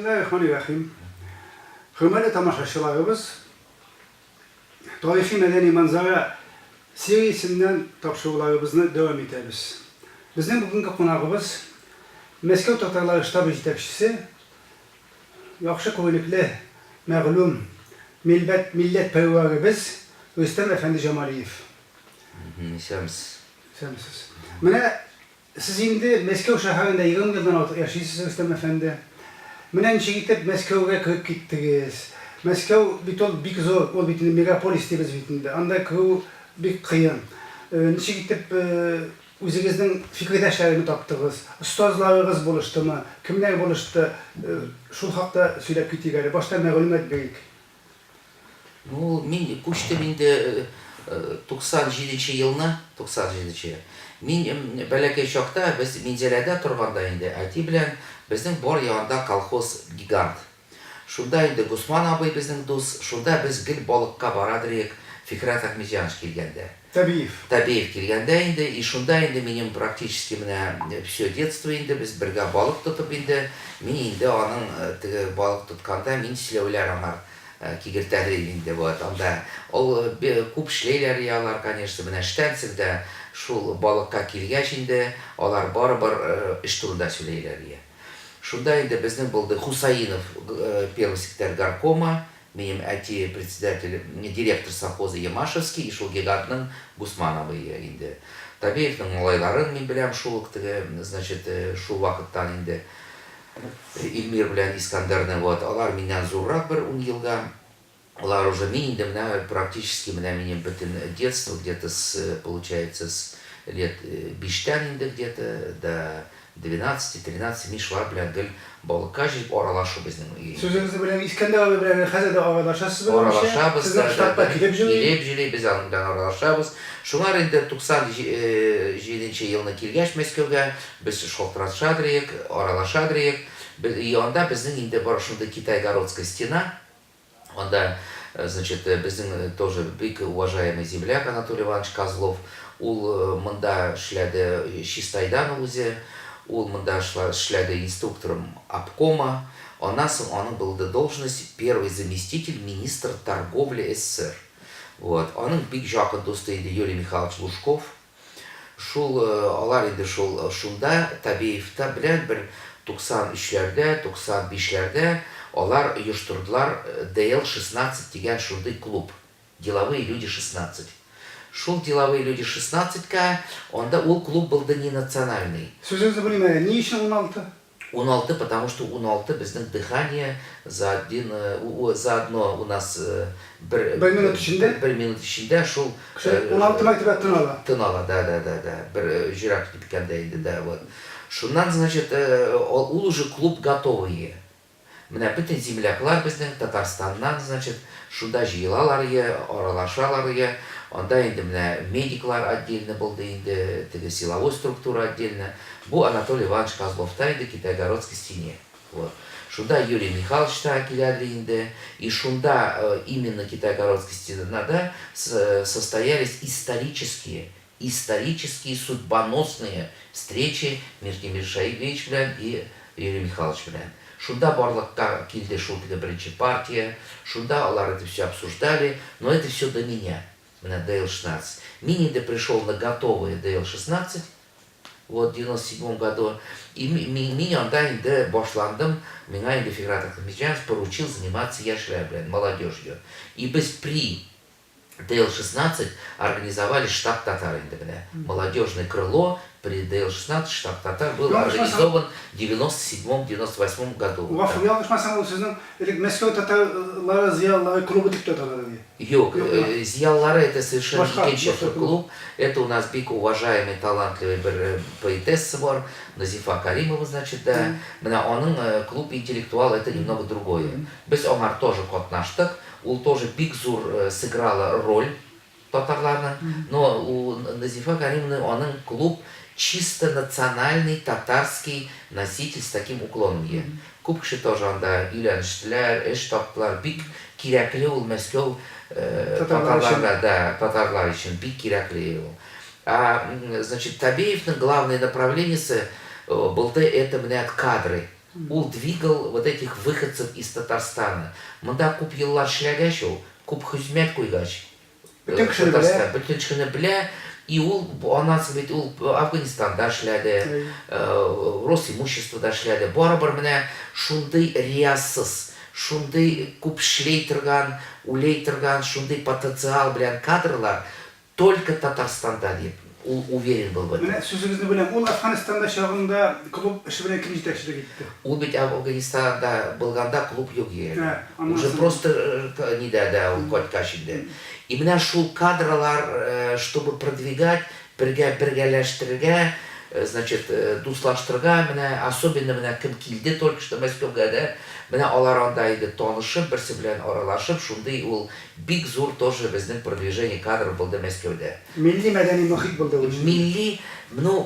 Bismillahirrahmanirrahim. Hürmetli tamaşaçılarımız, Tarihi Medeni Manzara serisinden tapşırılarımızı devam ederiz. Bizim bugünkü konağımız Moskva Tatarları Ştabı yetekçisi, yaxşı koyunuklu, məğlum, milletperverimiz Rüstem Efendi Cemaliyev. Nişemiz. Sevmişsiniz. Mene siz şimdi Moskva şəhərində 20 yıldan artıq yaşayırsınız Rüstem Efendi. Mene neçə gidip Moskva'ya kırıp gittiniz. Moskva bir zor, ol bitinde megapolis diyoruz bitinde. Anda kırıp bir kıyın. Neçə gidip özünüzün fikirdaşlarını taptınız. Ustazlarınız buluştu mu? Kimler buluştu? Şu hakta söylep gittik. Başta məlumat verik. Ну, мен көштемінде 97 жылына, 97 мен бәләкәй шақта біз Мензеләдә тұрғанда енді әти белән біздің бар янында колхоз гигант. Шунда енді Гусман абый біздің дус, шунда біз гел балыққа барадыр ек Фикрат Ахмедьянович келгәндә. Табиев келгәндә инде, и шунда инде минем практически менә все детство инде біз бергә балык тотып инде, мен инде аның теге балык тотканда мин сөйләүләр аңар кигертәдер инде вот. Анда ул күп эшләйләр ялар, конечно, менә штәнцелдә шул балыкка килгәч инде алар барыбер эш турында сөйләйләр ия. Шунда инде безнең булды Хусаинов, первый секретарь горкома, минем әти председатель, директор совхоза Ямашевский, и шул гигантның Гусмановы инде. Табиевның малайларын мин беләм шул теге, значит, шул вакыттан инде Илмир белән Искандерны вот, алар миннән зуррак бер 10 елга. Алар уже мин инде менә практически менә минем бөтен детство где-то получается с лет 5-тән инде где-то до 12-13 мин шулар белән гел балыкка җыеп аралашу безнең. Сүзегезне белән Искандер белән хәзер аралашасыз бит. Аралашабыз да, килеп җыйып без аның белән аралашабыз. Шуңар инде 97 елны килгәч Мәскәүгә без шалтыратышадыр ек, аралашадыр ек. И анда безнең инде бар шунда Китайгородская стена. Анда, значит, безнең тоже бик уважаемый земляк Анатолий Иванович Козлов. Ул монда эшләде Чистайдан үзе. Ул монда эшләде инструктором обкома. Аннан соң аның булды должность первый заместитель министра торговли СССР. Вот. Аның бик жақын дусты инде Юрий Михайлович Лужков. Шул алар инде шунда Табиевта белән бер 93-ләрдә, 95-ләрдә алар оештырдылар ДЛ-16 дигән шундый клуб. Деловые люди 16. Шул деловые люди 16-ка, анда ул клуб булды не национальный. Сүзегезне белмәдем. Ни өчен 16? 16, потому что 16 безнең дыхание за одно у нас бер минут içinde шул 16 мәктәбә тынала. Тынала, да. Бер җирак киткәндә инде, да, вот. Шуннан, значит, ул уже клуб готовые. Менә бөтен земляклар безнең Татарстаннан, значит, шунда җыелалар ия, аралашалар ия. Анда инде менә медиклар отдельно булды инде, теге силовой структура отдельно. Бу Анатолий Иванович Козловта инде Китайгородской стене. Вот. Шунда Юрий Михайлович та киләде инде. И шунда именно Китайгородской стенада состоялись исторические судьбоносные встречи между Миршаевич белән и Юрий Михайлович белән. Шунда барлыкка килде шул теге беренче партия. Шунда алар это все обсуждали, но это все до меня. Менә ДЛ-16. Мин инде пришел на готовые ДЛ-16 вот, в 97 году. И мин анда инде башландым. Миңа инде Фикрат Ахмедьянов поручил заниматься яшьләр белән, молодежью. И без при ДЛ-16 организовали штаб татар инде менә. Молодежное крыло при ДЛ-16 штаб татар был организован в 97-98 году. Ваф ялгышмасам, сезнең Мәскәү татарлары зиялылары клубы дип аталар. Юк, зиялылары это совершенно икенче клуб. Это у нас бик уважаемый, талантливый бер поэтесса бар, Назифа Каримова, значит, да. Менә аның клуб интеллектуал это немного другое. Без аңар тоже катнаштык. Ул тоже бик зур сыграла роль татарларның, но у Назифа Каримовны аның клуб чисто национальный татарский носитель с таким уклоном. Күп кеше тоже анда өйләнештеләр, эш таптылар, бик кирәкле ул Мәскәү татарлар өчен бик кирәкле ул. Значит, Табиевның главное направление булды это менә кадры. Он двигал вот этих выходцев из Татарстана. Мында күп еллар эшләгәч ул, күп хезмәт куйгач. Бөтен кешене белә. Татарстан бөтен кешене белә. И ул анасы бит ул Афганистанда эшләде, Росимуществода эшләде. Барыбер менә шундый риясыз, шундый күп эшләй торган, уйлый торган, шундый потенциал белән кадрлар только Татарстанда дип ул уверен был в этом. Менә сүзегезне беләм, ул Афганистанда чагында клуб эше белән кем җитәкчелек итте? Ул бит Афганистанда булганда клуб юк иде. Уже Аннан просто ниндә дә ул кайткач инде. И менә шул кадрлар, чтобы продвигать, бергәләштерергә, значит, дуслаштырырга, менә особенно менә кем килде только что Мәскәүгә дә, менә алар анда иде танышып, берсе белән аралашып, шундый ул бик зур тоже безнең продвижение кадров булды Мәскәүдә. Милли мәдәни мохит булды ул. Милли, ну,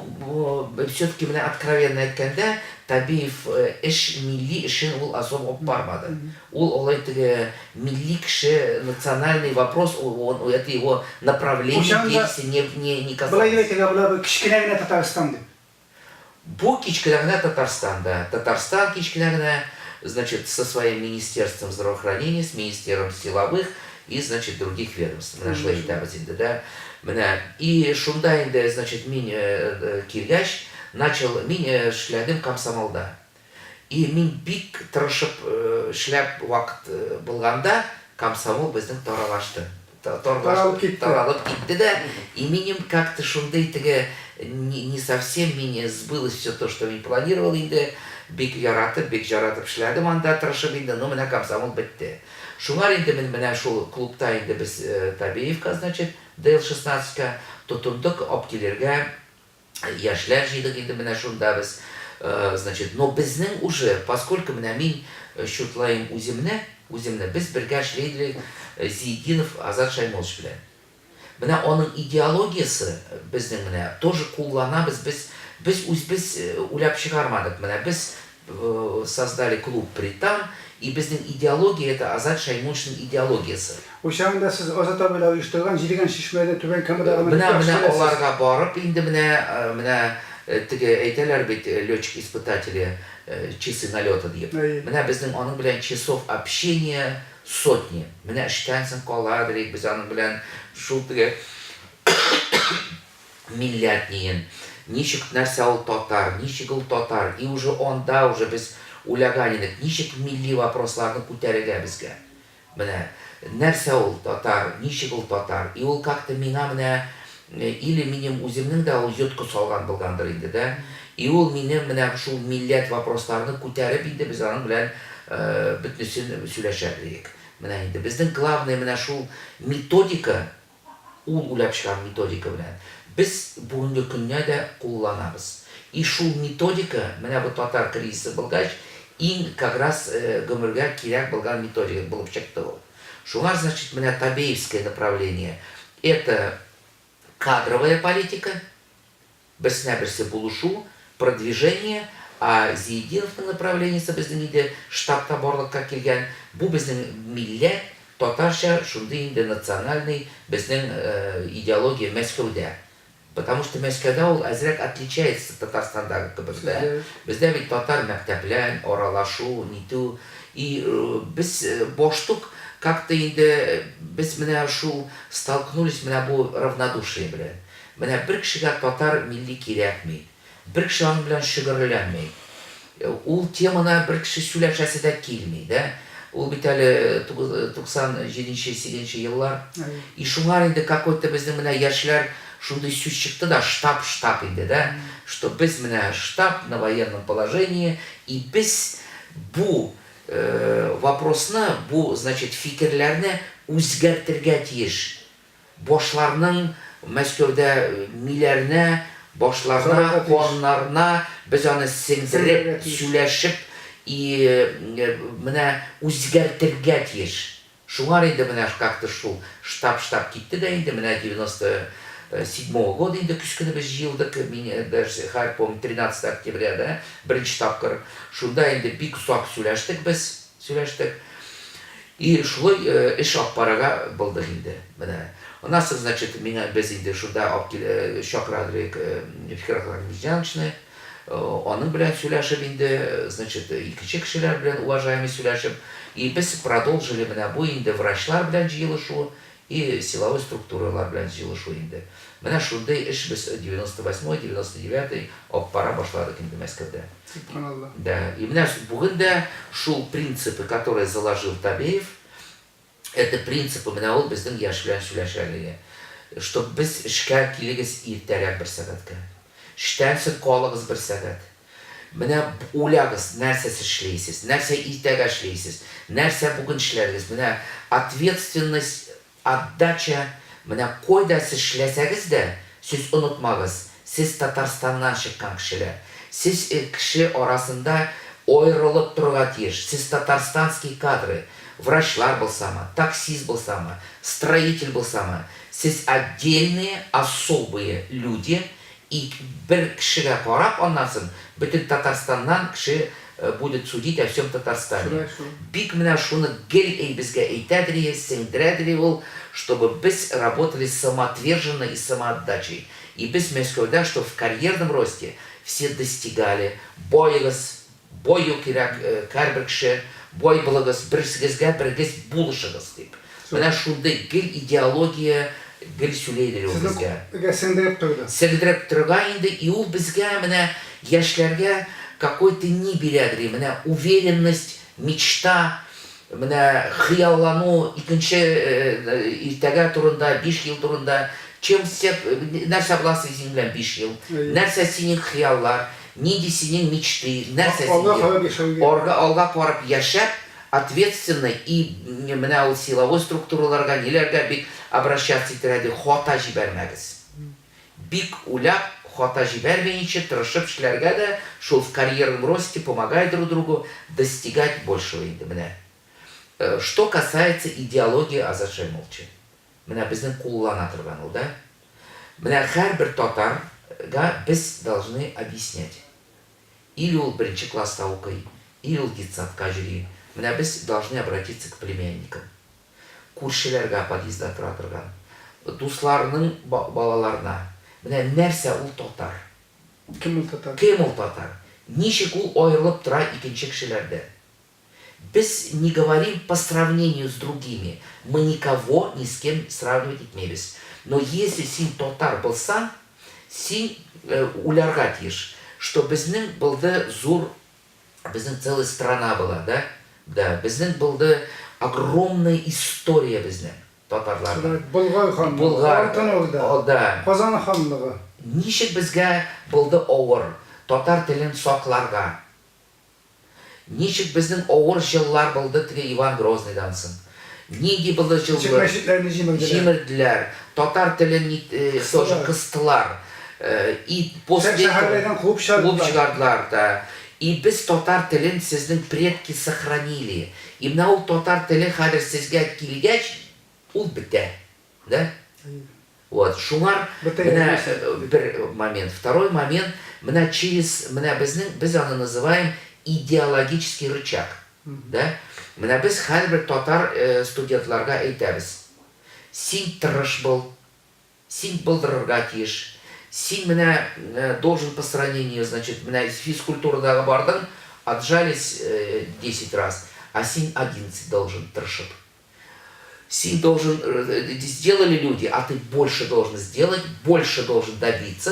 все-таки менә откровенно әйткәндә, Табиев эш милли эшен ул особо алып бармады. Ул алай теге милли кеше, национальный вопрос, это его направление деятельности не Булай касалось. әйтергә була кичкенә генә Татарстан дип. Бу кичкенә генә Татарстанда. Татарстан кичкенә генә, значит, со своим министерством здравоохранения, с министерством силовых и, значит, других ведомств. Менә шулай әйтәбез инде, да. Менә и шунда инде, значит, мин килгәч, мин эшләдем комсомолда. И мин бик тырышып эшләп вакыт булганда, комсомол безнең таралашты. Таралып китте да, и минем как-то шундай теге не совсем мине сбылось все то, что мин планировал инде. Бик яратып эшләдем анда тырышып инде, но менә комсомол бетте. Шуңар инде мин менә шул клубта инде без Табиевка, значит, ДЛ-16-ка тотындык алып килергә. Яшьләр җыйдык инде менә шунда без, значит, но безнең уже, поскольку менә мин считлаем үземне, без бергә эшләйдек Зиединов Азат Шаймолович белән. Менә аның идеологиясы безнең менә тоже кулланабыз, без уйлап чыгармадык. Менә без создали клуб Британ, и безнең идеология это Азат Шаймоловичның идеологиясы. Ошагында сез Азат абыйлар оештырган җидегән шишмәдә түбән камерага менә аларга барып инде менә теге әйтәләр бит летчик-испытатели часы налета дип. Менә безнең аның белән часов общения сотни. Менә эштән соң каладыр, без аның белән шул теге милләтнеен, ничек нәрсә ул татар, ничек ул татар, и уже анда уже без уйлаган идек, ничек милли вопросларны күтәрергә безгә. Менә нәрсә ул татар, ничек ул татар, и ул как-то миңа менә или минем үземнең дә ул йотка салган булгандыр инде, да, и ул минем менә шул милләт вопросларны күтәреп инде без аның белән бөтенесен сөйләшәбез. Менә инде безнең главный менә шул методика, ул уйлап чыган методика белән без бүгенге көнгә дә кулланабыз. И шул методика, менә бу татар кризисы булгач, иң как раз гомергә кирәк булган методика булып чыкты ул. Шуңа, значит, менә Табиевское направление это кадровая политика, берсе булышу, продвижение, а Зиединовның направлениесе безнең инде штабта барлыкка килгән, бу безнең милләт татарча шундый инде национальный безнең идеология Мәскәүдә. Потому что Мәскәүдә ул әзрәк отличается Татарстандагы кебек. Бездә бит татар мәктәпләр, аралашу, нитү, и без боштук как-то инде без менә шул столкнулись менә бу равнодушие белән. Менә бер кешегә татар милли кирәкми. Бер кеше аның белән шөгырьләнмәй. Ул теманы бер кеше сөйләшәсе дә килми, да? Ул бит әле 97-8 еллар. И шуңар инде какой-то безнең менә яшьләр шундай сүз чыкты да, штаб инде, да? Что без менә штаб на военном положении, и без бу вопросны, бу, значит, фикерләрне үзгәртергә тиеш. Башларның Мәскәүдә миләренә, башларына, каннарына без аны сеңдереп, сөйләшеп, и менә үзгәртергә тиеш. Шуңар инде менә как-то шул штаб китте дә инде менә 97-го года инде кичкене без җыелдык, мин даже помню 13 октября, да, беренче тапкыр. Шунда инде бик озак сөйләштек. И шулай эш алып барырга булдык инде. Менә нас, значит, без инде шунда чакырадык Фикер Ахмедҗановичны, Оның белән сөйләшеп инде, значит, икенче кешеләр белән уважаемый сөйләшеп, и без продолжили менә бу инде врачлар белән җыелышу и силовой структуралар белән җыелышу инде. Менә шундый эш без 98-99 пара башладык инде Мәскәүдә. Субханаллах. Да, и менә бүген дә шул принципы, которые заложил Табеев, это принципы менә ул безнең яшь белән сөйләшәлеге. Что без эшкә килегез иртәрәк бер сәгатькә. Эштән соң калыгыз бер сәгать. Менә уйлagыз, нәрсә сез эшләйсез, нәрсә иртәгә эшләйсез, нәрсә бүген эшләргез. Менә ответственность, отдача, менә койда сез эшләсәгез дә, сез онытмагыз. Сез Татарстаннан чыккан кешеләр. Сез кеше арасында аерылып торырга тиеш. Сез татарстанский кадры. Врачлар булсамы, таксист булсамы, строитель булсамы. Сез отдельные, особые люди. И бер кешегә карап, аннан соң бөтен Татарстаннан кеше будет судить о всем Татарстане. Бик менә шуны гел безгә әйтәдер, сеңдерәдер ул, чтобы без работали самоотверженно и самоотдачей. И без Мәскәүдә, что в карьерном росте все достигали. Бойыгыз, бою кирәк һәрбер кеше, бой булыгыз, берсегезгә бергез булышыгыз дип. Менә шундый гел идеология гел сөйләйдер ул безгә. Сеңдереп торды. Сеңдереп торга инде, и ул безгә менә яшьләргә какой-то ни бирәдер, менә уверенность, мечта, менә хыяллану, икенче иртәгә турында, 5 ел турында, чем сеп, нәрсә буласы синең белән 5 ел, нәрсә синең хыяллар, нинди синең мечты, нәрсә синең алга карап яшәп, ответственно и менә ул силовой структураларга, ниләргә бик обращаться итәргә, хата җибәрмәгез. Бик уйлап, хата җибәрмәенчә, тырышып эшләргә дә, шул в карьерном росте помогать друг другу достигать большего инде менә. Что касается идеологии Азат Шаймолча. Менә безнең куллана торган ул, да? Менә һәрбер татарга без должны объяснять. Или ул беренче класста укый, или ул детсадка йөри. Менә без должны обратиться к племянникам. Күршеләргә подъездда тора торган, дусларның балаларына. Менә нәрсә ул татар? Кем ул татар? Кем ул татар? Ничек ул аерылып тора икенче кешеләрдән? Без не говорим по сравнению с другими. Мы никого ни с кем сравнивать итмәбез. Но если син татар булсаң, син уйларга тиеш, что безнең булды зур, безнең целая страна была, да? Да, безнең булды огромная история безнең татарларның. Болгар ханлыгы, Болгар, Алтынорда, да. Казан ханлыгы. Ничек безгә булды авыр татар телен сакларга? Ничек безнең авыр җыллар булды теге Иван Грозныйдан соң? Нинди булды җыллар? Җимерделәр. Татар телен тоже кыстылар. И после шәһәрләрдән куып чыгардылар да. И без татар телен сезнең предки сохранили. И менә ул татар теле хәзер сезгә килгәч, ул бетә. Да? Вот, шуңар менә бер момент. Второй момент, менә через, менә без аны называем идеологический рычаг. Да? Менә без һәрбер татар студентларга әйтәбез. Син тырыш бул, син булдырырга тиеш. Син менә должен по сравнению, значит, менә физкультурадагы бардың, отжались 10 раз, а син 11 должен тырышып. Син должен, сделали люди, а ты больше должен сделать, больше должен добиться.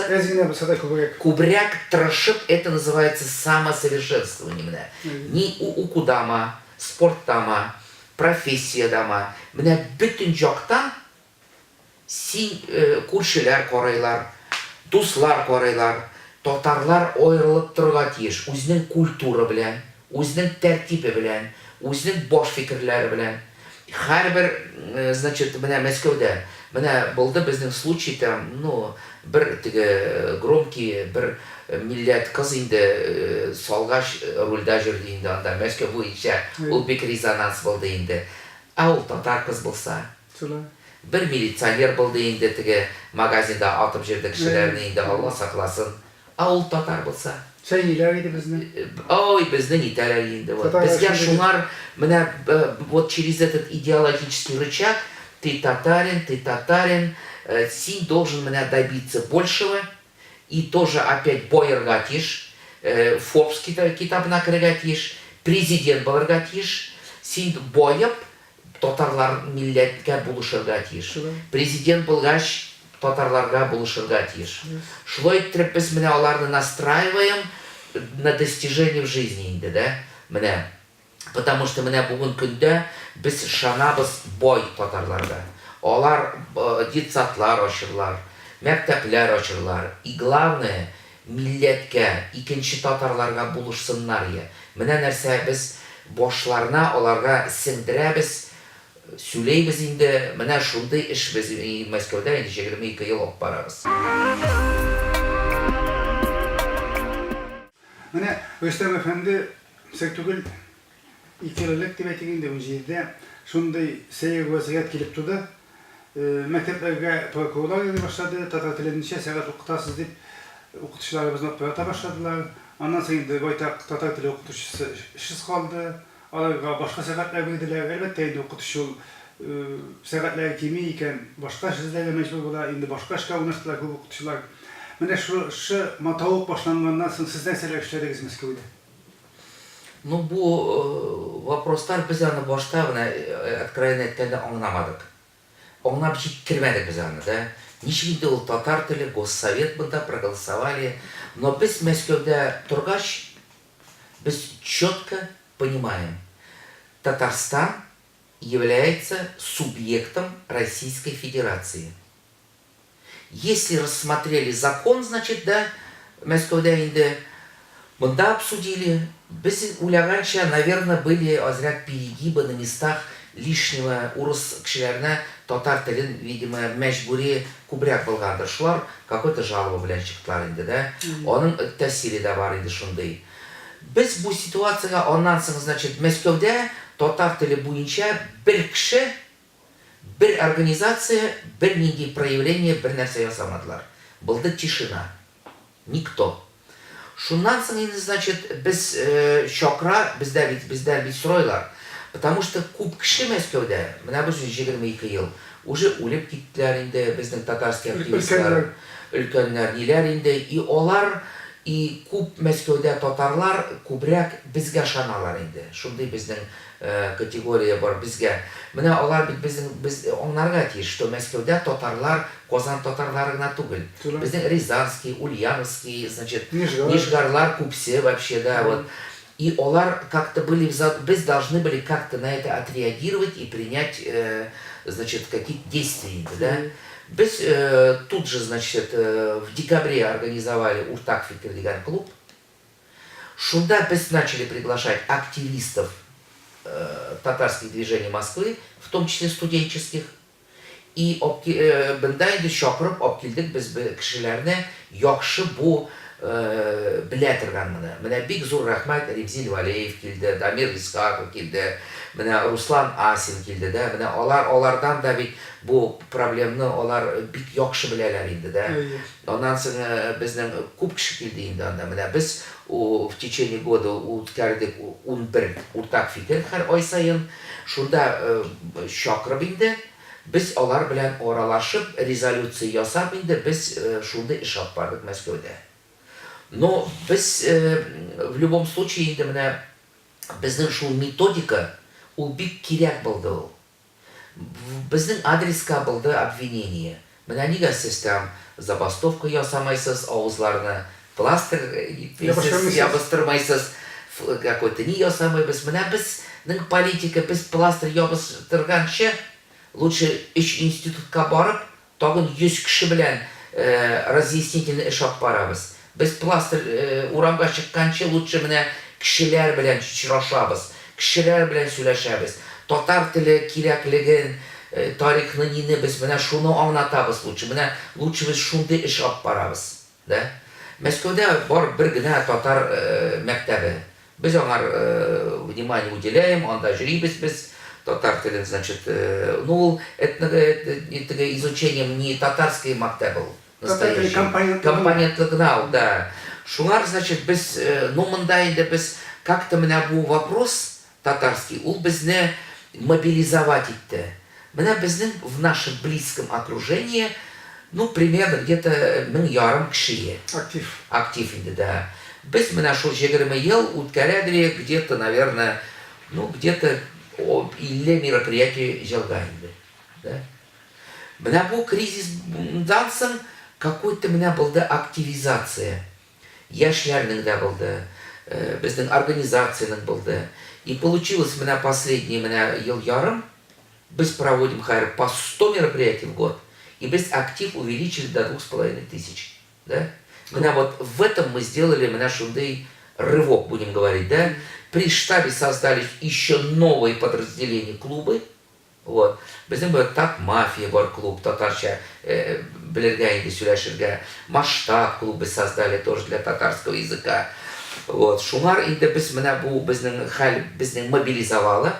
Кубряк, тырышып, это называется самосовершенствование. Ни укудама, спорттама, профессиядама. Менә бүтін жақтан син күршеләр карайлар, дуслар карайлар, татарлар аерылып торырга тиеш. Үзенең культура белән, үзенең тәртибе белән, үзенең баш фикерләре белән. Һәрбер, значит, менә Мәскәүдә, менә булды безнең случай там, ну, бер теге громкий, бер милләт кыз инде салгач рульда жүрде инде анда Мәскәү буенча, ул бик резонанс булды инде. А ул татар кыз булса, бер милиционер булды инде теге магазинда атып жүрде кешеләрне инде, Алла сакласын. А ул татар булса, Шәйләр иде безнең. Ой, безнең итәләр инде. Безгә шуңар менә вот через этот идеологический рычаг ты татарин, син должен менә добиться большего и тоже опять боерга тиеш. Forbes китабына кірге тиеш, президент болырға тиеш, сен бойып, татарлар милләткә булышырга тиеш. Президент булгач, татарларга булышырга тиеш. Шулай иттереп без менә аларны настраиваем на достижение в жизни инде, да? Менә. Потому что менә бүген көндә без шанабыз бой татарларга. Алар детсадлар ачырлар, мәктәпләр ачырлар. И главное, милләткә, икенче татарларга булышсыннар я. Менә нәрсә без башларына аларга сеңдерәбез, сөйләйбез инде, менә шундый эш без Мәскәүдә инде 22 ел алып барабыз. Менә Рөстәм әфәнде сәктүгел 2 еллык дип әйтгәндә бу җирдә шундый сәер вазгыять килеп туды. Мәктәпләргә прокурорлар йөри башлады, татар телен ничә сәгать укытасыз дип укытучыларыбызны операта башладылар. Аннан соң инде байтак татар теле укытучысы эшсез калды. Аларга башка сәгатьләр бирделәр. Әлбәттә инде укытучы ул сәгатьләр кими икән, башка эш эзләргә мәҗбүр була. Инде башка эшкә урнаштылар күп укытучылар. Менә шу матавык башланганнан соң сез нәрсәләр эшләдегез Мәскәүдә? Ну, бу вопростар без аны башта гына откровенно әйткәндә аңламадык. Аңлап җиткермәдек без аны, да. Ничек инде ул татар теле, Госсовет бында проголосовали, но без Мәскәүдә торгач, без четко понимаем, Татарстан является субъектом Российской Федерации. Если рассмотрели закон, значит, да, Мәскәүдә инде мында обсудили, без уйлаганча, наверное, были азрак перегибы на местах лишнего урыс кешеләренә татар телен, видимо, мәҗбүри күбрәк булгандыр. Шулар какой-то жалоба белән чыктылар инде, да. Аның тәэсире дә бар иде шундый. Без бу ситуацияга аннан соң, значит, Мәскәүдә татар теле буенча бер кеше, бер организация, бер нинди проявление, бер нәрсә ясамадылар. Булды тишина. Никто. Шуннан соң инде, значит, без чакра, бездә бит соройлар. Потому что күп кеше Мәскәүдә, менә без 22 ел, уже үлеп киттеләр инде безнең татарский активистлар, өлкәннәр ниләр инде, и алар, и күп Мәскәүдә татарлар күбрәк безгә шаналар инде. Шундый безнең категория бар безгә. Менә алар бит без аңларга тиеш, что Мәскәүдә татарлар Казан татарлары гына түгел. Безнең Рязанский, Ульяновский, значит, Нижгарлар күпсе вообще, да, вот. И алар как-то были, біз должны были как-то на это отреагировать и принять, значит, какие-то действия, да. Біз тут же, значит, в декабре организовали Уртак Фикр дигән клуб. Шунда біз начали приглашать активистов татарских движений Москвы, в том числе студенческих. И бында инде чакырып алып килдек без кешеләрне яхшы бу белә торганны. Менә бик зур рәхмәт Ремзил Валеев килде, Дамир Исхаков килде, менә Руслан Асин килде, да. Менә алардан да бит бу проблеманы алар бик яхшы беләләр инде, да. Аннан соң безнең күп кеше килде инде анда. Менә без в течение года үткәрдек 11 уртак фикер һәр ай сайын. Шунда чакырып инде без алар белән аралашып, резолюция ясап инде без шундый эш алып бардык Мәскәүдә. Но без в любом случае инде менә безнең шул методика ул бик кирәк булды ул. Безнең адреска булды обвинение. Менә нигә сез там забастовка ясамайсыз, авызларны пластыр ябыстырмайсыз, какой-то не ясамайбыз. Менә безнең политика, без пластыр ябыстырганчы лучше институтка барып, тагын 100 кеше белән разъяснительный эш алып барабыз. Без пластыр урамга чыкканчы лучше менә кешеләр белән очрашабыз, кешеләр белән сөйләшәбез. Татар теле кирәклеген, тарихны нине без менә шуны аңлатабыз лучше. Менә лучше без шундый эш алып барабыз, да? Мәскәүдә бар бер генә татар мәктәбе. Без аңар внимание уделяем, анда йөрибез без. Татар телен, значит, ну, это изучением не татарской мәктәбе был. Компонентлы гына, да. Шуңар, значит, без, ну, мында инде без как-то менә бу вопрос татарский, ул безне мобилизовать итте. Менә безнең в нашем близком окружении, ну, примерно где-то 1,5 кеше. Актив инде, да. Без менә шул 20 ел үткәрәдер где-то, наверное, где-то 50 мероприятий җылга инде. Да? Менә бу кризисдан соң какой-то менә булды активизация. Яшьләрнең дә булды, безнең организациянең булды. И получилось менә последний менә ел ярым, біз проводим по 100 мероприятий в год, и без актив увеличили до 2500. Да? Менә вот в этом мы сделали менә шундый рывок, будем говорить, да? При штабе создались еще новые подразделения клубы. Вот. Безнең бу так мафия бар клуб, татарча белергә инде сөйләшергә. Масштаб клубы создали тоже для татарского языка. Вот. Шуңар инде без менә бу безнең хәл безнең мобилизовало.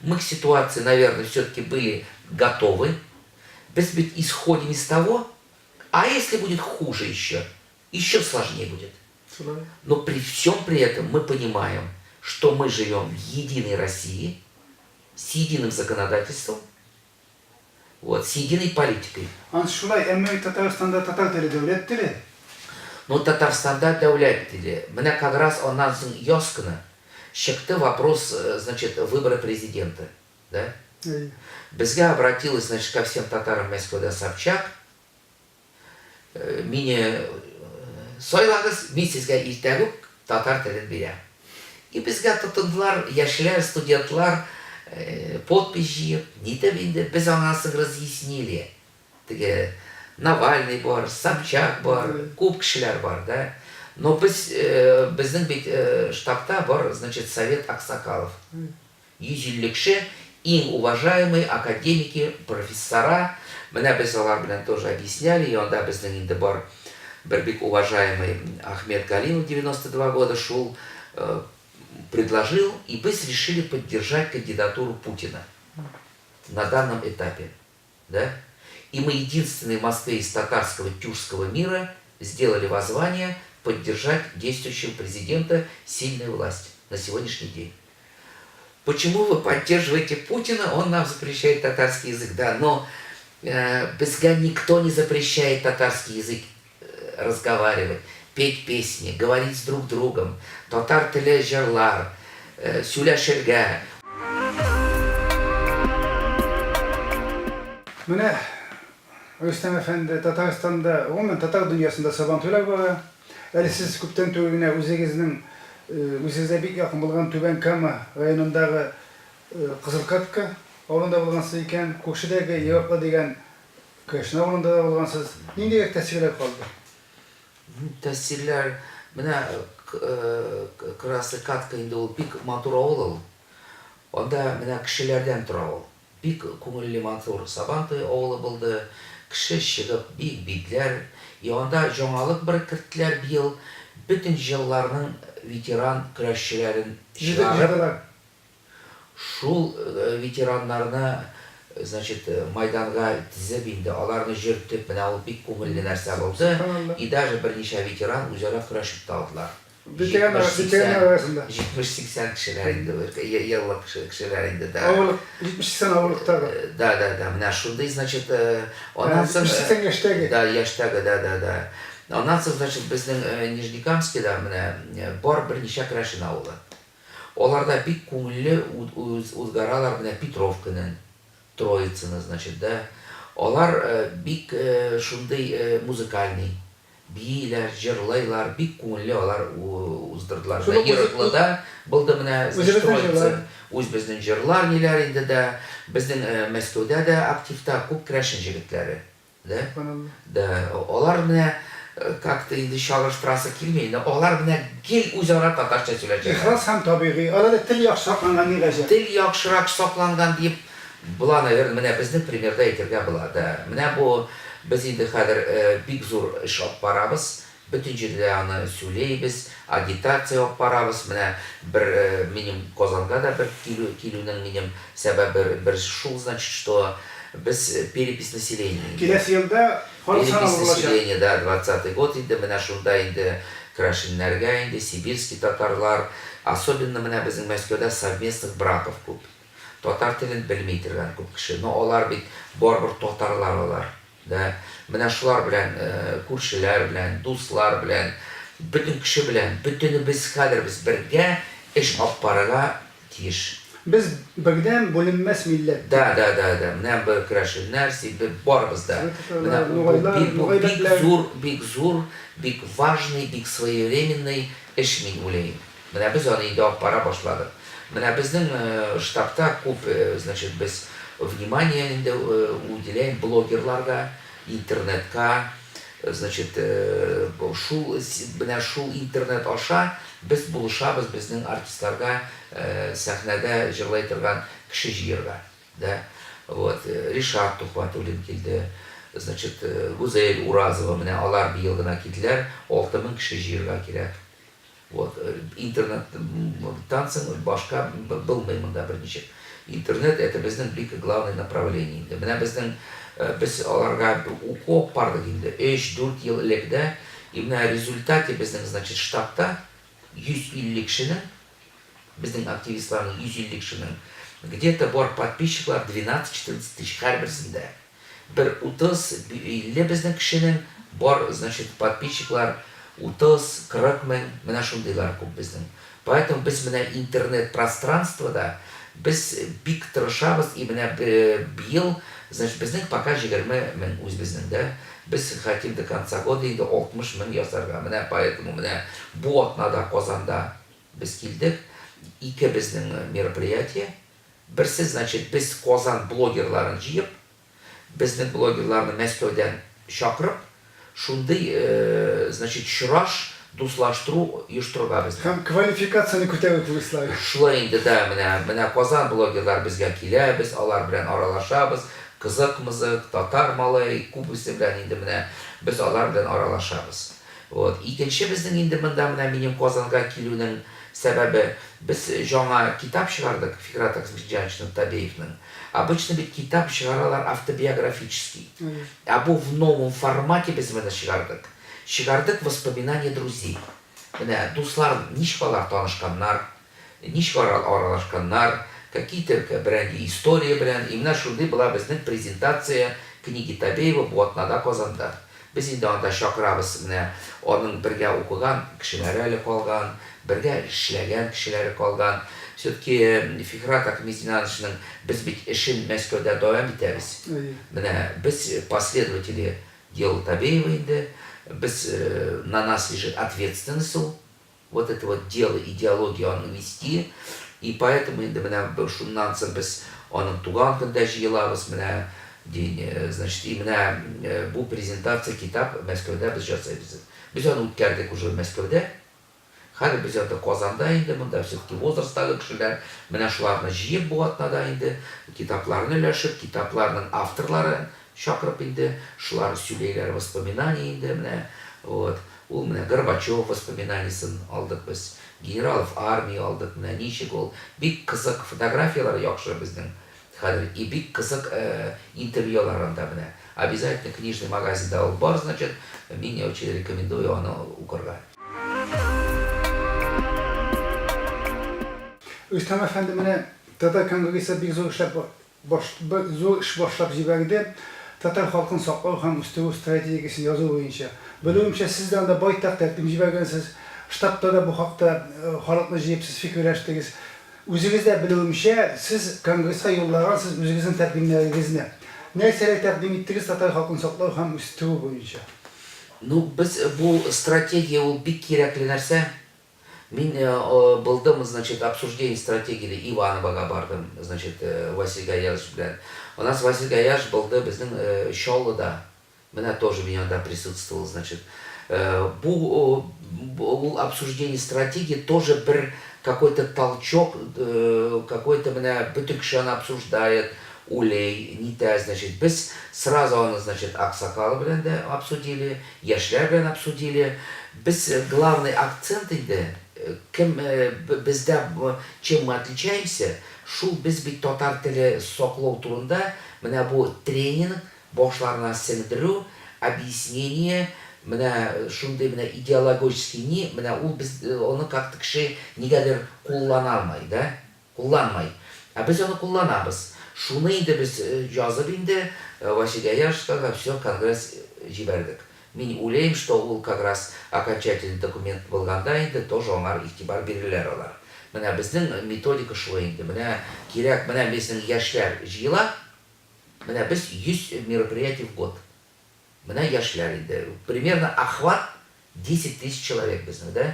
Мы к ситуации, наверное, все-таки были готовы. Без ведь исходим из того, а если будет хуже еще сложнее будет. Но при всем при этом мы понимаем, что мы живем в единой России, с единым законодательством, вот, с единой политикой. Татарстанда татар теле дәүләт теле. Но Татарстанда дәүләт теле. Менә как раз оннан соң яз көне чыкты вопрос, значит, выбора президента. Да? Безгә обратилась, значит, ко всем татарам Мәскәүдә Собчак. Мине сайлагыз, мин сезгә иртәгә үк татар телен бирәм. И безгә тотындылар, яшьләр, студентлар, подпись җыеп, нитеп инде, без аңа соң разъяснили. Теге Навальный бар, Собчак бар, күп кешеләр бар, да? Но безнең бит штабта бар, значит, совет аксакалов. 150 кеше, иң уважаемые академики, профессора. Менә без алар белән тоже объясняли, и анда безнең инде бар бер бик уважаемый Ахмед Галимов, 92 года, шул предложил, и мы решили поддержать кандидатуру Путина на данном этапе. Да? И мы единственные в Москве из татарского тюркского мира сделали воззвание поддержать действующего президента сильной власти на сегодняшний день. Почему вы поддерживаете Путина? Он нам запрещает татарский язык. Да, но безга никто не запрещает татарский язык разговаривать, петь песни, говорить с друг другом. Татар теле җырлар, сөйләшергә. Менә Рөстәм әфәнде, Татарстанда, гомумән татар дөньясында сабантуйлар бар. Әле сез күптән түгел генә үзегезгә бик якын булган Түбән Кама районындагы Кызылкатка авылында булгансыз икән, Күкшедәге Европа дигән Кришна авылында булгансыз. Нинди тәэсирләр калды? Тәэсирләр, менә Кызылкатка инде ул бик матур авыл. Анда менә кешеләрдән тора ул. Бик күңелле матур Сабантуй авылы булды. Кеше чыгып бик битләр. И анда жаңалык бер керттеләр быел. Бүтән җылларның ветеран көрәшчеләрен чыгарып, шул ветераннарны, значит, майданга тизеп инде, аларны җөртеп, менә ул бик күңелле нәрсә булды. И даже берничә ветеран үзара көрәшеп алдылар. Ветераннар арасында 70-80 кешеләр инде, еллык кешеләр инде, да. Авыллык 70-80 авыллыктагы. Да, менә шундый, значит, аннан соң 70-80 яшьтәге. Да, яшьтәге, да. Аннан соң, значит, безнең Нижнекамскида менә бар берничә керәшен авылы. Аларда бик күңелле узгаралар менә Петровканың, Троицыны, значит, да. Алар бик шундый музыкальный, бийләр, җырлайлар, бик күңелле алар уздырдылар. Ерыклыда булды менә үз безнең җырлар ниләр инде дә, безнең Мәскәүдә дә активта күп керәшен җегетләре. Да, алар менә как-то инде чалыштырасы килми, но алар менә гел үзара татарча сөйләшә. Ихлас һәм табигый. Аларда тел яхшы сакланган ни гаҗәп. Тел яхшырак сакланган дип була, наверное, менә безнең примерда әйтергә була. Да, менә бу без инде хәзер бик зур эш алып барабыз. Бүтән җирдә аны сөйләйбез, агитация алып барабыз. Менә бер минем Казанга да бер килүнең минем сәбәбе бер шул, значит, что без перепись населения. Киләсе елда халык саны Перепись булачак. населения, да, 20-й год инде менә шунда инде керәшеннәргә инде сибирский татарлар, особенно менә безнең Мәскәүдә совместных браков күп. Татар телен белми торган күп кеше. Но алар бит барбер татарлар алар. Да, менә шулар белән күршеләр белән, дуслар белән bütün kişi bilen, bütün biz kadar biz birge iş aparaga tiyiş. Biz birden bölünmez millet. Da. Mene bir kıraşın nersi, bir barımız da. Big zor, big важный, big своевременный iş min uleyim. Mene biz onu indi apara başladık. Mene bizden штабта kup, значит, biz внимание indi udileyin blogerlarga, internetka, значит, şul internet aşa biz buluşabız bizden artistlarga sahnede jırlay turgan kişi jiyirga. Да? Вот, Ришат Тухватуллин келді, значит, Гузель Уразова, міне алар bir yılgına келділер, 6000 kişi jiyirga керек. Вот, интернет танцын başka bilmeyim da bir ничек. Интернет это біздің бик главный направление. Міне біздің biz аларга укоп бардық енді 3-4 yıl ілекде, и міне результате біздің, значит, штабта 150 кішінің, біздің активистларының 150 кішінің, где-то бар подписчиклар 12-14 тысяч her birisinde. Bir 30-50 біздің кішінің бар, значит, подписчиклар 30-40 мың, міне шундайлар көп біздің. Поэтому біз міне интернет пространствода biz bik tırışabız, и міне бил, значит, біздің пока 20 мың өз біздің, да? Biz хотим до конца года енді 60 мың yazarga. Міне, поэтому міне bu atnada Kozanda biz келдік. İki біздің мероприятие. Бірсі, значит, biz Kozan блогерларын жиып, біздің блогерларны Мәскеуден шақырып, шундай, значит, шыраш, дуслаштыру ұйыштыруға біз. Hem kvalifikasyonu көтеріп Владислав. Шулай енді, да, міне Kozan блогерлар бізге келе, біз алар білен аралашабыз, kızık mızık, tatar malay, kubisi bilen indi mine, biz alар bilen aralашабыз. Вот. İkinci bizden indi mine benim Kozan'a kilü'nün sebebi, biz жаңа kitap çıkardık Fikret Aksmedjanичның Табеевның. Обычно bir kitap çıkarırlar автобиографический. А bu в новом формате biz mine çıkardık. Çıkardık воспоминания друзей. Mine dostlar, nişkalar tanışkanlar, nişkalar aralaşkanlar, какие-то бренди истории бренд. Именно шунды была біздің презентация книги Табеева Буатнада Kozanda. Біз енді анда шақырабыз міне оның бірге оқыған кішілері әлі қалған, бірге ішлеген кішілері қалған. Все-таки Fikret Aksmedjanичның біз бит ішін Мәскеуде давам етеміз. Міне біз последователи дела Табеева енді, біз на нас лежит ответственность вот это вот дело, идеологию оны вести. И поэтому енді міне шуннан соң біз оның туған күнде жиылабыз міне день, значит, именно бұл презентация kitap Мәскеуде біз жасаймыз. Біз оны өткердік уже Мәскеуде. Қазір біз енді Kozanda енді мұнда все-таки возрастағы кішілер міне шуларны жиып Буатнада енді китапларын ілешіп, китапларының авторларын шақырып енді шулар сөйлейлер воспоминания енді міне вот. Ол міне Горбачев воспоминаниясын алдық біз. Генералов армия алдық, міне нешік ол. Бик қызық фотографиялар яқшы біздің. И бик қызық интервьюларында міне. Обязательно книжный магазинда ол бар, значит, мен очень рекомендую оны оқырға. Öztem Efendi mine Tatar Kongresi bir zor iş başlap jiberdi. Tatar halkın saqlağı hem üstü stratejisini yazı boyunca. Bölümçe sizden de baytaq tertib jibergensiz. Штабта да bu haqda halkla jiyip siz fikirləşdiniz. Özünüzdə bilirmişə, siz kongresa yollagan, siz özünüzün təqdimlərinizini. Nəysələ təqdim etdiniz Tatar halkın saqlağı hem üstü boyunca? Ну, biz bu strategiya ol bik kerakli нәрсе. Мен bildim, значит, обсуждение стратегии Ивановаға бардым, значит, Василий Гаязович білән. У нас Василий Гаязович bildi біздің Шолыда. Меня тоже меня да присутствовал, значит. Бұл обсуждение стратегии тоже бір какой-то толчок, какой-то меня бүтін кіші обсуждает, улей, не та, значит, біз сразу оны, значит, Ақсақалы білән де обсудили, Яшляр білән обсудили. Біз главный акцент еді, бізде чем мы отличаемся, шул біз бит татар тілі соқлау турында, міне бұл тренинг, бошларына сіңдіру, объяснение, міне шундай міне идеологический не, міне ол біз оны как-то кіші негедір қоллана да? Қолланмай. А біз оны қолланабыз. Шуны енді біз жазып енді Василий Гаязовқа все конгресс жібердік. Мен ойлаймын, что ол как раз окончательный документ болғанда енді тоже оңар игътибар берілер олар. Мына біздің методика шулай енді. Мына керек, мына біздің яшьләр жиыла, мына біз 100 мероприятий в год. Мына яшьләр енді. Примерно охват 10 000 человек біздің, да?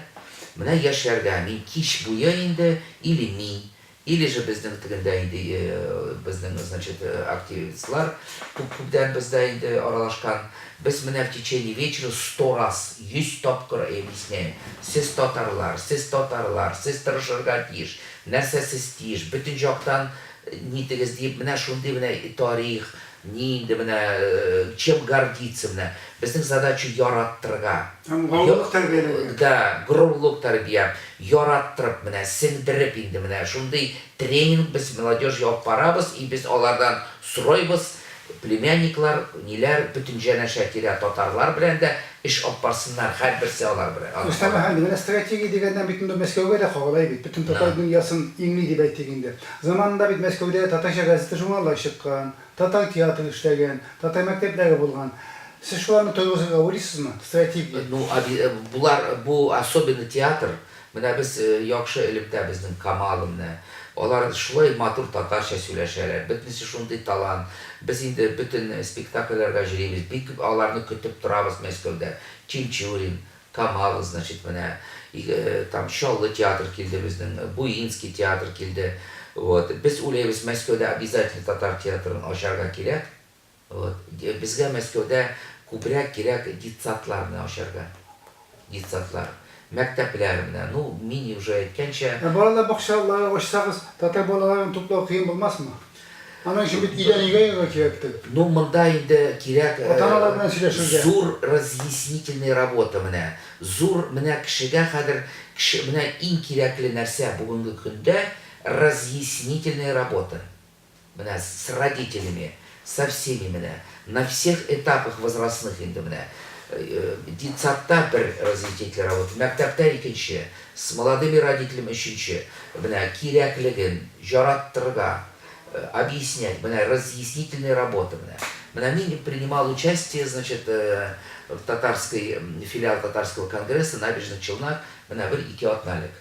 Мына яшьләргә мен кич буе енді, или мен, или же біздің тігінде енді, біздің, значит, активистлар, күптен бізде енді аралашқан. Біз мына в течение вечера 100 раз, 100 тапкыр объясняем. Сіз татарлар, сіз тырышырга тиеш, нәрсә сіз тиеш, бүтін жақтан нитігіз дейіп, мына шундай мына тарих, нинді мына чем гордиться мына. Біздің задача яраттырға. Ғаулық тәрбиелеу. Да, ғұрырлық тәрбия. Яраттырып мына, сіңдіріп енді мына. Шундай тренинг біз молодежь алып барабыз, и біз олардан сұрайбыз. Племянниклар, нелер, бүтін жәнәшә тирә татарлар белән дә эш алып барсыннар, һәрберсе алар белән. Мустафа хәлде, менә стратегия дигәндән бит инде Мәскәүгә дә кагылай бит. Бүтән татар дөньясын иңли дип әйтегендә. Заманында бит Мәскәүдә татарча газета журналлар чыккан, татар театры эшләгән, татар мәктәпләре булган. Сез шуларны тойгызырга уйлыйсызмы? Стратегия. Ну, булар, бу особенно театр, менә без яхшы элемтә безнең Камал менә. Олар шулай матур татарча сөйләшәләр. Бөтенесе шундый талант. Без инде бүтән спектакльләргә җыйбыз. Бик аларны көтеп торабыз Мәскәүдә. Чимчурин, Камал, значит, менә там Шаллы театр килде безнең, Буинский театр килде. Вот. Без уйлыйбыз Мәскәүдә обязательно татар театрын ачарга кирәк. Вот. Безгә Мәскәүдә күбрәк кирәк детсадларны ачарга. Детсадлар. Мәктәпләр менә. Ну, мин уже әйткәнчә, Балалар бакчалары ачсагыз, татар балаларын туплау кыен булмасмы? Аның өчен бит идән кирәктер. ну, монда инде кирәк Ата-аналар белән сөйләшергә. зур разъяснительный работа менә. Зур менә кешегә хәзер менә иң кирәкле нәрсә бүгенге көндә разъяснительная работа. Менә с родителями, со всеми менә, на всех этапах возрастных инде менә. Детсадта бер разъяснительная работа, мәктәптә икенче, с молодыми родителями өченче. Менә кирәклеген яраттырга, объяснять, менә разъяснительная работа менә. Менә мин принимал участие, значит, в татарской филиал татарского конгресса Набережных Челнах, менә бер ике атналык.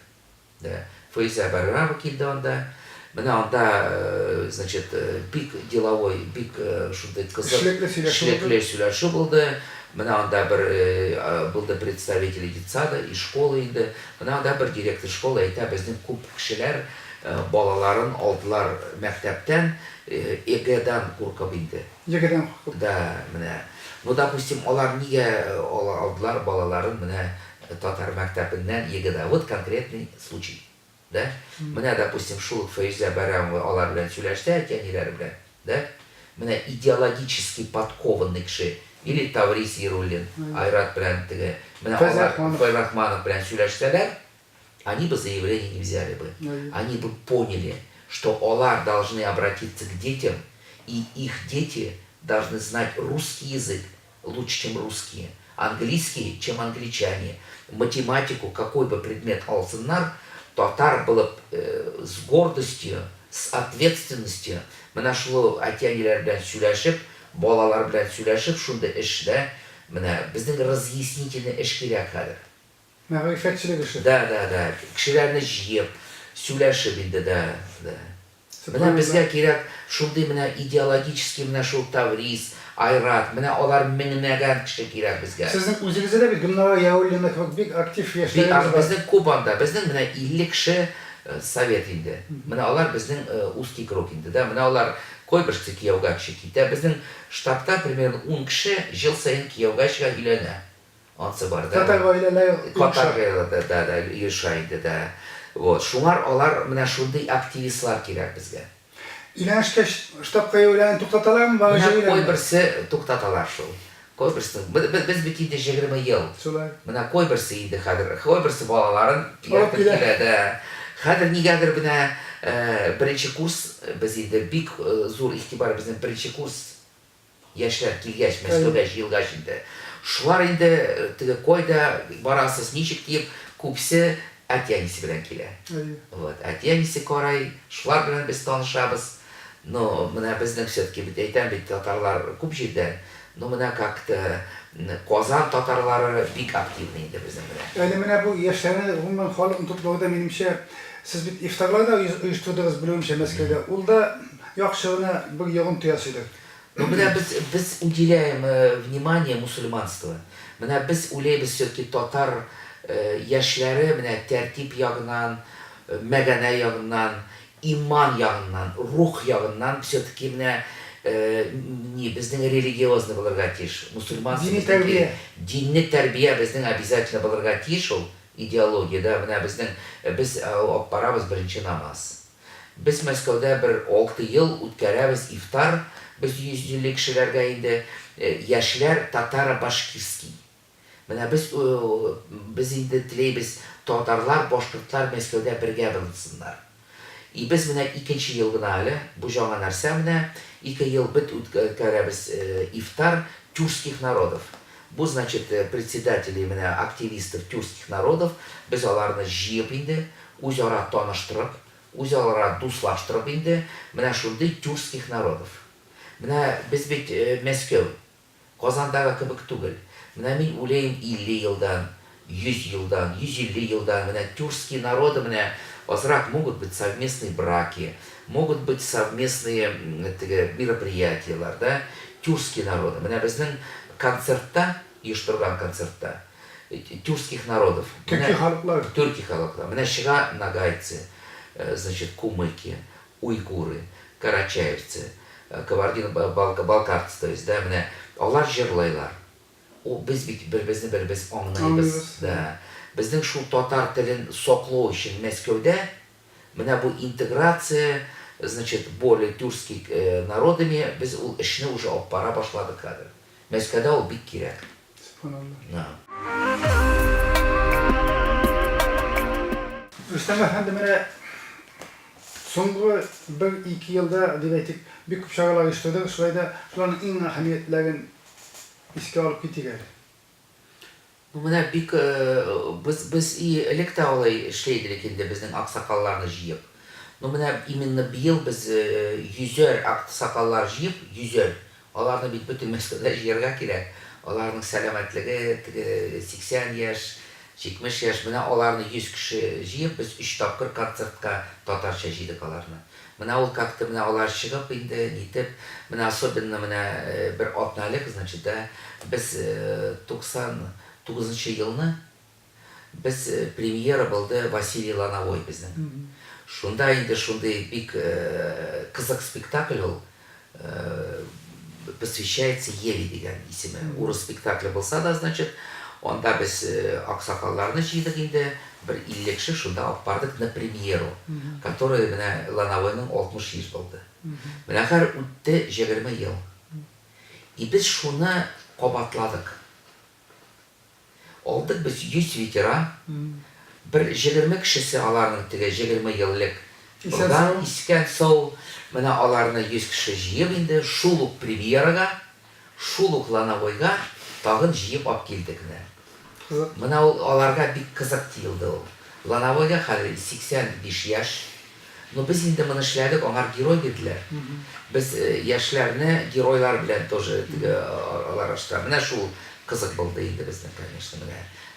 Да. Файза Барырова килде анда. Менә анда, значит, бик деловой, бик шундай кызык, шлекле сөйләшү булды. Менә анда бер булды представители детсада и школы инде. Менә анда бер директор школы әйтә, безнең күп кешеләр балаларын алдылар мәктәптән, эгәдән куркып инде. Егедән Да, менә. Ну, допустим, алар нигә алдылар балаларын менә татар мәктәбеннән егәдә? Вот конкретный случай. Да? Менә, допустим, шул Файза Барамова алар белән сөйләште, әтәниләре белән, да? Менә идеологически подкованный кеше, или Таврис Яруллин, Айрат белән теге, менә Файрахманов белән сөйләштеләр, они бы заявление не взяли бы. Они бы поняли, что алар должны обратиться к детям, и их дети должны знать русский язык лучше, чем русские, английский, чем англичане, математику, какой бы предмет алсыннар, татар было с гордостью, с ответственностью. Менә шул әтәниләр белән сөйләшеп, балалар белән сөйләшеп, шундай эшдә, менә безнең разъяснительный эш кирәк хәзер. мәгърифәтчелек эше. Да. Кешеләрне җыеп, сөйләшеп инде, да. Менә безгә кирәк шундый менә идеологический менә шул Таврис, Айрат, менә алар меңнәгән кеше кирәк безгә. Сезнең үзегездә дә бит Гөлнара Яруллина кебек бик актив яшьләр бар. Безнең Кубанда, безнең менә 50 кеше совет инде. Менә алар безнең узкий круг инде, да. Менә алар Койбышты Киевга китә. Безнең штабта примерно 10 кеше ел сайын Киевга өйләнә. Ансы бар, да. Татар гаиләләре да, иреша инде, да. Вот, шуңар алар менә шундый активистлар кирәк безгә. Өйләнешкә штабка әйләнеп туктаталармы, бары Менә җыелалар? Койберсе туктаталар шул. Койберсе, без бит инде 20 ел. Шулай. Менә Койберсе инде хәзер. Койберсе балаларын килә, да. Хәзер нигәдер менә беренче курс, без инде бик зур игътибар безнең беренче курс яшьләр килгәч, Мәскәүгә җыелгач инде. Шулар инде теге койда барасыз ничек дип күпсе әтәнисе белән килә. Вот, әтәнисе карай, шулар белән без танышабыз. Но менә безнең все-таки бит әйтәм бит татарлар күп җирдә. Но менә как-то Kozan Tatarları bik aktivni indi bizim bilen. Yani mene bu yaşlarını bundan halkın topluluğu da menimçe siz bir iftarlar da uyuşturdunuz biliyormuşa Moskov'da. Ulda yakşığına bir yoğun tuyasıydı. Но biz уделяем внимание мусульманству. Biz улейбіз все-таки татар яшьләре тәртип ягынан, мәгәнә ягынан, иман ягынан, рух ягынан все-таки безнең религиозный булырга тиеш. Мусульманство динни тәрбия безнең обязательно булырга тиеш ул идеологиядә. Без алып барабыз беренче намаз. Без Мәскәүдә бер 6 ел үткәрәбез ифтар. Biz 150 kişilərgə indi яшьләр татаро-башкирский. Biz indi tiləyimiz татарлар, башкортлар Мәскәүдә бергә булсыннар. И без икенче ел гына әле бу жаңа нәрсә 2 ел бит үткәрәбез ифтар тюркских народов. Бу значит председатели активистов тюркских народов без аларны җыеп инде, үзара таныштырып, үзара дуслаштырып инде шундый тюркских народов. Biz бит Мәскәү, Казандагы кебек түгел. Мин уйлыйм 50 елдан, 100 елдан, 150 елдан тюркские народы азрак могут быть совместные браки, могут быть совместные мероприятия, да? Тюркские народы. Безнең концертта, оештырган концертта тюркских народов. Türkiye халыклар. Türkiye халыклар. Чыга нагайцы, значит, кумыки, уйгуры, карачаевцы, кабардино-балкарцы, то есть, да, алар җырлайлар. Biz bir-birimiz аңлайбыз. Безнең шул татар телен саклау өчен Мәскәүдә бу интеграция, значит, более тюркский народами без ул эшне уже алып бара башладык хәзер. Мәскәүдә ул бик кирәк. Subhanallah. Rüstem Efendi soңгы 1-2 yılda demek bir küp şagalar işledik. Şurada şuların en ahamiyetlerin iske alıp gittiler. Бик biz электә алай эшләйдек инде безнең аксакалларны җыеп. Именно быел biz 100 аксакаллар җыеп, 100. Аларны бит бөтен Мәскәүдә җыярга кирәк. Аларның сәламәтлеге 80 яшь, 70 яшь. Аларны 100 кеше җыеп без 3 тапкыр концертка татарча җыйдык аларны. Ул как-то алар чыгып инде нитеп, особенно бер атналык, значит, да, без 99 елны без премьера булды Василий Лановой безнең. Шунда инде шундый бик кызык спектакль ул, посвящается Еве дигән исеме. Урыс спектакль булса да, значит, онда без аксакалларны җыйдык инде, бер 50 кеше шунда алып бардык на премьеру, которая Лановойның 60 яшь булды. Хәзер үтте 20 ел. И без шуны кабатладык. Алдык без 100 ветеран, бер 20 кешесе аларның 20 еллык булган искән сау, аларны 100 кеше җыеп инде шул ук премьерага, шул ук Лановойга тагын җыеп алып килдек. Аларга бик кызык тиелде ул. Лановойга хәзер 85 яшь. Без инде моны эшләдек, аңар герой бирделәр. Без яшьләрне геройлар белән тоже алараштыра. Шул кызык булды инде безнең, конечно,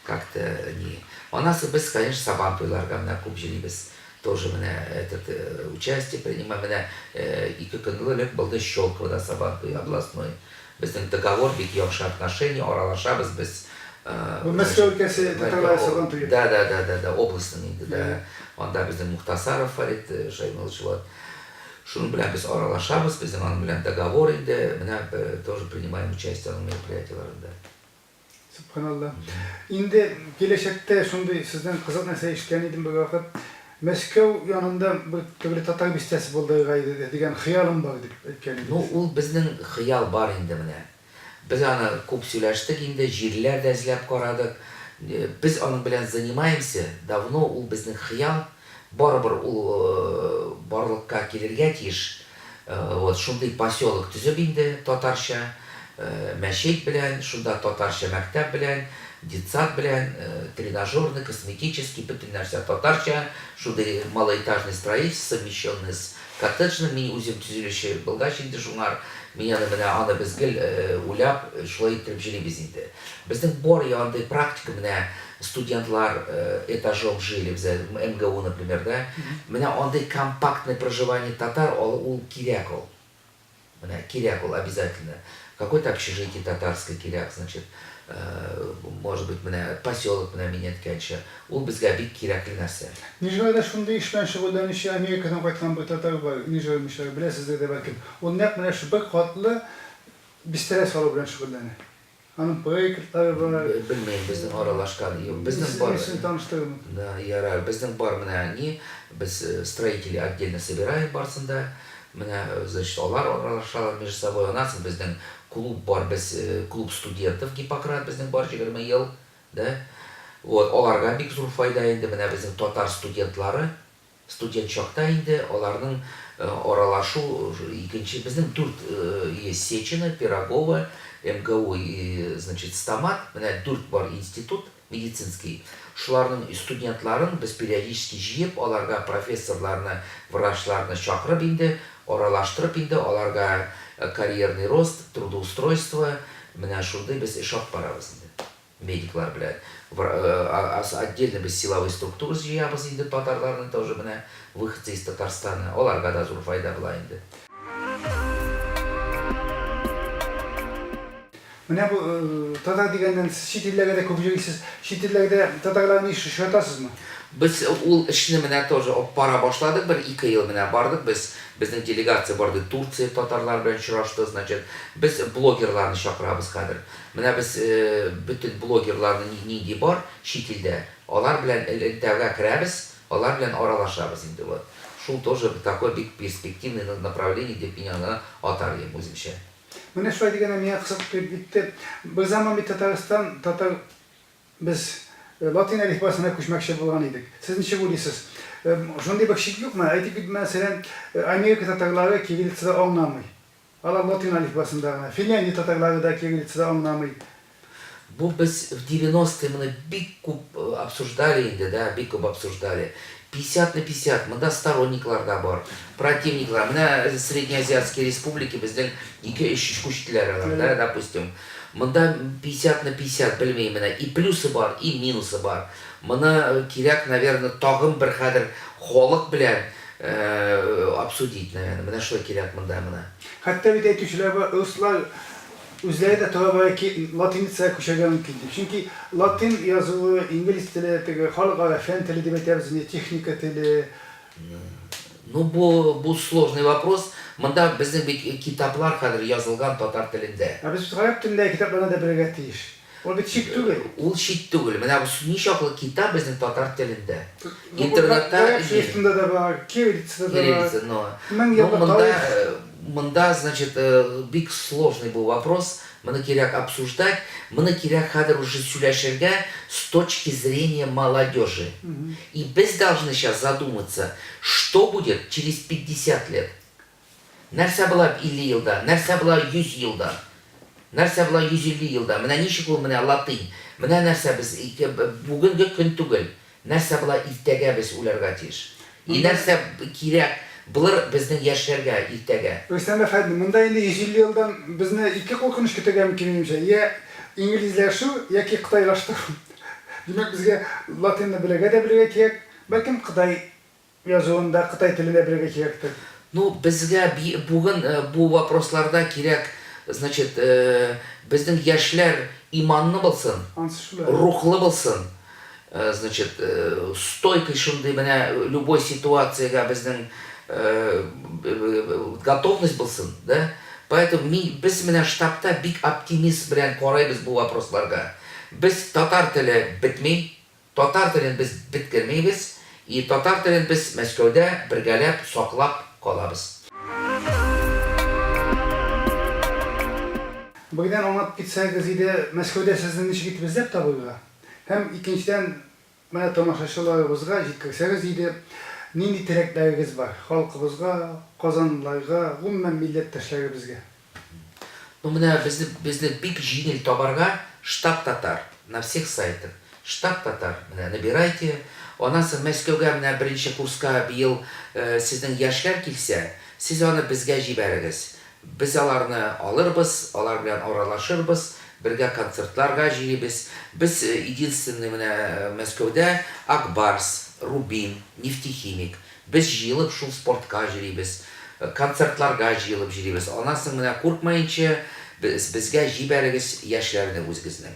как-то не. Анасы без, конечно, сабантуйларга күп җыйбыз. Тоже этот участие принимаем. 2 көнлек булды Щелково Сабантуй областной. Безнең договор бик яхшы отношения, аралашабыз без. Мәскәү өлкәсе татарлар Сабантуй. Да, областный инде, да. Анда безнең Мухтасаров Фарид Шаймович вот. Шуның белән без аралашабыз, безнең аның белән договор инде, тоже принимаем участие в мероприятияларында. Subhanallah. Инде киләчәктә шундый сездән кызык нәрсә ишеткән идем бер вакыт. Мәскәү янында бер төрле татар бистәсе булды дигән хыялым бар дип әйткән идем. Ул безнең хыял бар инде Без аны күп сөйләштек инде, җирләр дә эзләп карадык. Без аның белән занимаемся. Давно ул безнең хыял. Барыбер ул барлыкка килергә тиеш. Вот шундый поселок төзеп инде татарча, мәчет белән, шунда татарча мәктәп белән детсад белән, тренажерный, косметический, бөтен нәрсә татарча, шундый малоэтажный строительство, совмещенное с коттеджным, мин үзем төзелеше булгач инде шуңар, мин аны менә аны без гел уйлап, шулай итеп җыйлыйбыз инде. Безнең бар янды практика менә студентлар этажом жили, в МГУ, например, да, менә андый компактное проживание татар, ул кирәк ул. Менә кирәк ул обязательно. Какое-то общежитие татарское кирәк, значит, может быть, менә поселок менә мин әйткәнчә, ул безгә бик кирәкле нәрсә. Нижегородта шундый эш белән шөгыльләнүче Америкадан кайткан бер татар бар, Нижегородчылар, беләсездер дә бәлкем. Ул нәкъ менә шу бер катлы бистәләр салу белән шөгыльләнә. Аның проектлары бар. Белмәйм, безнең аралашкан, безнең бар. Син таныштырдым. Да, ярар, безнең бар менә ни, без строители отдельно собираем барсында. Менә, значит, алар аралашалар между собой. У нас безнең клуб бар, без клуб студентов Гиппократ безнең бар 20 ел, да? Вот, аларга бик зур файда инде, менә безнең татар студентлары, студент чакта инде, аларның аралашу икенче безнең 4 есть Сечина, Пирогова, МГУ и, значит, Стамат, менә 4 бар институт медицинский. Шуларның студентларын без периодически җыеп, аларга профессорларны, врачларны чакырып инде, аралаштырып инде, аларга карьерный рост, трудоустройство, менә шундый без эш алып барабыз инде. Медиклар белән. Отдельно без силовой структуры җыябыз инде татарларны тоже менә выходцы из Татарстана. Аларга да зур файда була инде. Менә бу татар дигәндән сез чит илләргә дә күп йөрисез. Чит илләрдә татарларны иш эшләтәсезме? Biz ул эшне менә тоже алып бара башладык, 1-2 ел менә бардык, безнең делегация барды Турция татарлар белән очрашты, значит, без блогерларны чакырабыз хәзер. Менә без бөтен блогерларны нинди бар чит илдә, алар белән элемтәгә керәбез, алар белән аралашабыз инде вот. Шул тоже такой бик перспективный направление дип мин аны атарым үземчә. Менә шулай дигәндә миңа кызык битте. Бер заман бит Татарстан, татар без Латин әлифбасына күчмәкче булган идек. Сез ничек уйлыйсыз? Шундый бер шик юкмы? Әйтик бит мәсәлән, Америка татарлары кириллицада аңламый. Алар латин әлифбасында гына. Финляндия татарлары да кириллицада аңламый. Бу без в 90-е менә бик күп обсуждали инде, да, бик күп обсуждали. 50 на 50, монда сторонниклар да бар, противниклар. Менә Среднеазиатские республики безнең 2-3 күчтеләр, да, допустим. Монда 50 на 50 белмәйм менә, и плюсы бар, и минусы бар. Моны кирәк, наверное, тагын бер хәзер халык белән обсудить, наверное. Менә шулай кирәк монда менә. Хәтта бит әйтүчеләр бар, руслар үзләре дә тора ки латиницага күчәргә мөмкин дип. Чөнки латин язуы, инглиз теле, теге халыкара фән теле дип әйтәбез, техника теле. Ну, бу сложный вопрос. Монда безнең бит китаплар хәзер язылган татар телендә. Без гаеп телендә китапларны да белергә тиеш. Ул бит шик түгел. Ул шик түгел. Менә бу ничаклы китап безнең татар телендә. Интернетта шрифтында да бар, кириллицада да бар. Монда, значит, бик сложный был вопрос. Моны кирәк обсуждать, моны кирәк хәзер уже сөйләшергә с точки зрения молодежи. И без должны сейчас задуматься, что будет через 50 лет. Нәрсә була 50 елда, нәрсә була 100 елда, нәрсә була 150 елда. Менә ничек ул менә латин. Менә нәрсә без бүгенге көн түгел. Нәрсә була иртәгә без уйларга тиеш. И нәрсә кирәк булыр безнең яшьләргә иртәгә. Рөстәм әфәнде, монда инде 150 елдан безне ике куркыныч көтәргә мөмкин минемчә. Я инглизләшү яки кытайлаштыру. Димәк, безгә латинны белергә дә белергә кирәк, бәлкем Кытай язуында, Кытай телендә белергә кирәктер. Ну, безгә бүген бу вопросларда кирәк, значит, безнең яшьләр иманлы булсын, рухлы булсын. Значит, стойкий шундый менә любой ситуациягә безнең готовность булсын, да? Поэтому без менә штабта бик оптимист белән карайбыз бу вопросларга. Без татар теле бетми, татар телен без биткермәйбез, и татар телен без Мәскәүдә бергәләп саклап калабыз. Бүгән аңлап китсәгез иде, Мәскәүдә сезне ничек итеп эзләп табырга? Һәм икенчедән, менә тамашачыларыбызга җиткерсәгез иде, нинди теләкләрегез бар? Халкыбызга, казанлыларга, гомумән милләттәшләребезгә. Ну, менә безне бик җиңел табарга штаб татар. на всех сайтах. Штаб татар, набирайте. У нас Мәскәүгә менә беренче курска быел сезнең яшьләр килсә, сез аны безгә җибәрегез. Без аларны алырбыз, алар белән аралашырбыз, бергә концертларга җыйбыз. Без единственный менә Мәскәүдә Акбарс, Рубин, Нефтехимик. Без җыелып шул спортка җыйбыз, концертларга җыелып җыйбыз. Аннан соң менә куркмаенча безгә җибәрегез яшьләрне үзегезнең.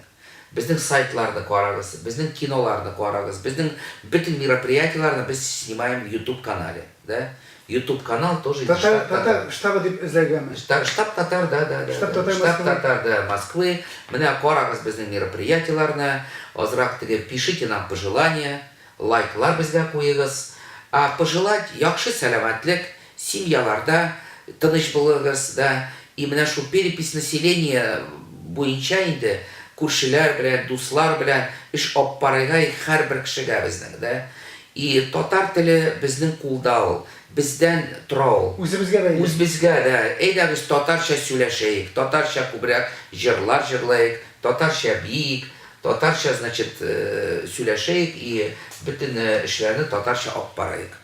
Безнең сайтларны карагыз, безнең киноларны карагыз, безнең бөтен мероприятиеларны без снимаем в YouTube канале, да? YouTube канал тоже Татар штабы дип эзләгәнмен. Штаб татар, да. Штаб татар Штаб татар, да, Москвы. Менә карагыз безнең мероприятиеларны, азрак теге пишите нам пожелания, лайклар безгә куегыз. А пожелать яхшы сәламәтлек, семьяларда тыныч булыгыз, да. И менә шул перепись населения буенча инде күршеләр белән, дуслар белән эш алып барырга һәрбер кешегә безнең, да. И татар теле безнең кулда ул, бездән тора ул. Үзебезгә бәйле. Үзбезгә, да. Әйдәгез татарча сөйләшәйек, татарча күбрәк җырлар җырлаек, татарча биек, татарча, значит, сөйләшәйек и бөтен эшләрне татарча алып барайык.